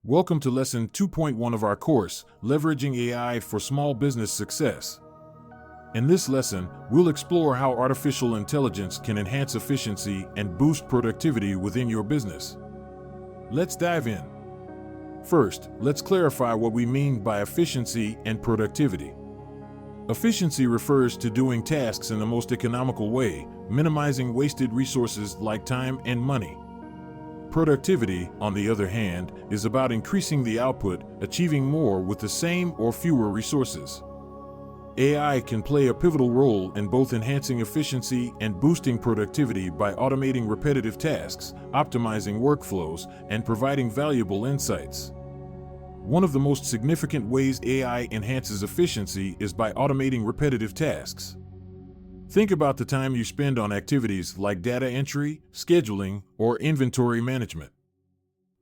Welcome to Lesson 2.1 of our course, Leveraging AI for Small Business Success. In this lesson, we'll explore how artificial intelligence can enhance efficiency and boost productivity within your business. Let's dive in. First, let's clarify what we mean by efficiency and productivity. Efficiency refers to doing tasks in the most economical way, minimizing wasted resources like time and money. Productivity, on the other hand, is about increasing the output, achieving more with the same or fewer resources. AI can play a pivotal role in both enhancing efficiency and boosting productivity by automating repetitive tasks, optimizing workflows, and providing valuable insights. One of the most significant ways AI enhances efficiency is by automating repetitive tasks. Think about the time you spend on activities like data entry, scheduling, or inventory management.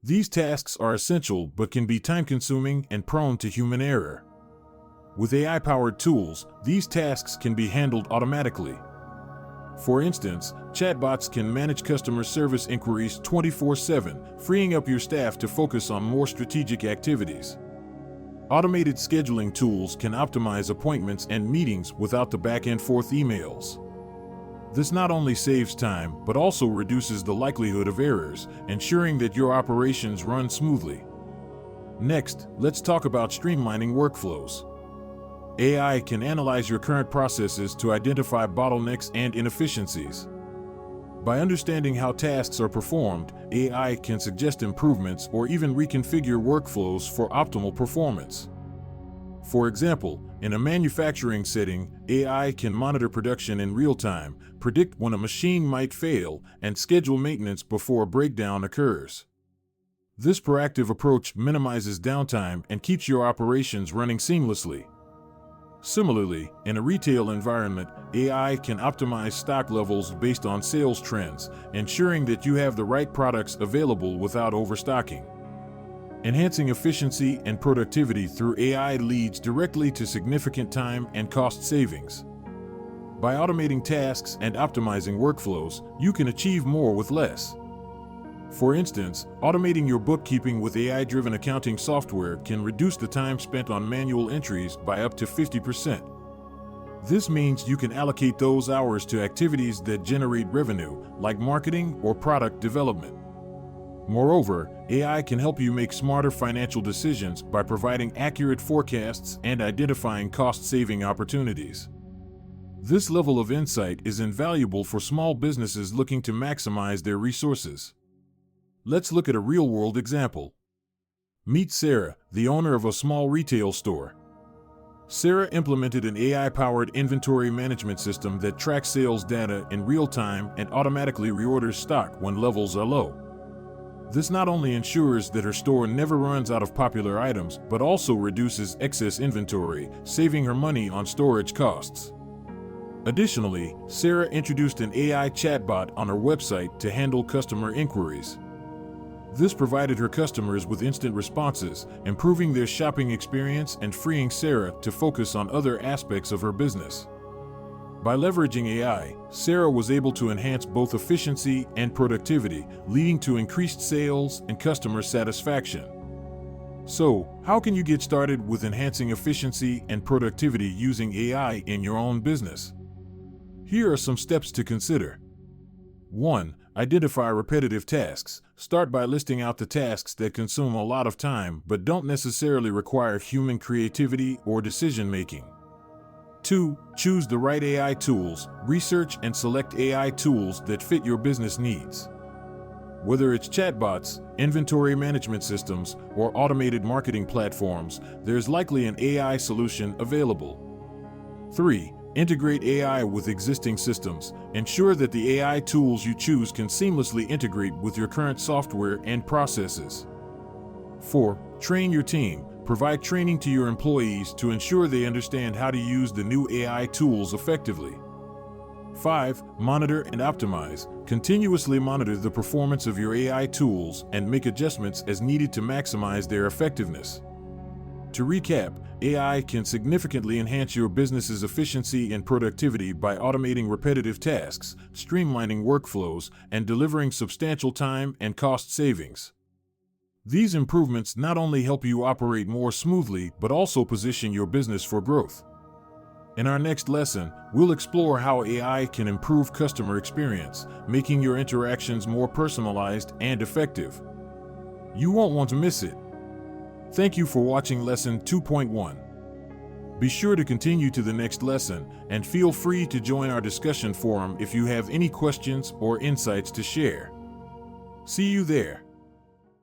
These tasks are essential but can be time-consuming and prone to human error. With AI-powered tools, these tasks can be handled automatically. For instance, chatbots can manage customer service inquiries 24/7, freeing up your staff to focus on more strategic activities. Automated scheduling tools can optimize appointments and meetings without the back-and-forth emails. This not only saves time, but also reduces the likelihood of errors, ensuring that your operations run smoothly. Next, let's talk about streamlining workflows. AI can analyze your current processes to identify bottlenecks and inefficiencies. By understanding how tasks are performed, AI can suggest improvements or even reconfigure workflows for optimal performance. For example, in a manufacturing setting, AI can monitor production in real time, predict when a machine might fail, and schedule maintenance before a breakdown occurs. This proactive approach minimizes downtime and keeps your operations running seamlessly. Similarly, in a retail environment, AI can optimize stock levels based on sales trends, ensuring that you have the right products available without overstocking. Enhancing efficiency and productivity through AI leads directly to significant time and cost savings. By automating tasks and optimizing workflows, you can achieve more with less. For instance, automating your bookkeeping with AI-driven accounting software can reduce the time spent on manual entries by up to 50%. This means you can allocate those hours to activities that generate revenue, like marketing or product development. Moreover, AI can help you make smarter financial decisions by providing accurate forecasts and identifying cost-saving opportunities. This level of insight is invaluable for small businesses looking to maximize their resources. Let's look at a real-world example. Meet Sarah, the owner of a small retail store. Sarah implemented an AI-powered inventory management system that tracks sales data in real time and automatically reorders stock when levels are low. This not only ensures that her store never runs out of popular items, but also reduces excess inventory, saving her money on storage costs. Additionally, Sarah introduced an AI chatbot on her website to handle customer inquiries. This provided her customers with instant responses, improving their shopping experience and freeing Sarah to focus on other aspects of her business. By leveraging AI, Sarah was able to enhance both efficiency and productivity, leading to increased sales and customer satisfaction. So, how can you get started with enhancing efficiency and productivity using AI in your own business? Here are some steps to consider. 1. Identify repetitive tasks. Start by listing out the tasks that consume a lot of time but don't necessarily require human creativity or decision-making. 2. Choose the right AI tools. Research and select AI tools that fit your business needs. Whether it's chatbots, inventory management systems, or automated marketing platforms, there's likely an AI solution available. 3. Integrate AI with existing systems. Ensure that the AI tools you choose can seamlessly integrate with your current software and processes. 4. Train your team. Provide training to your employees to ensure they understand how to use the new AI tools effectively. 5. Monitor and optimize. Continuously monitor the performance of your AI tools and make adjustments as needed to maximize their effectiveness. To recap, AI can significantly enhance your business's efficiency and productivity by automating repetitive tasks, streamlining workflows, and delivering substantial time and cost savings. These improvements not only help you operate more smoothly, but also position your business for growth. In our next lesson, we'll explore how AI can improve customer experience, making your interactions more personalized and effective. You won't want to miss it. Thank you for watching Lesson 2.1. Be sure to continue to the next lesson, and feel free to join our discussion forum if you have any questions or insights to share. See you there.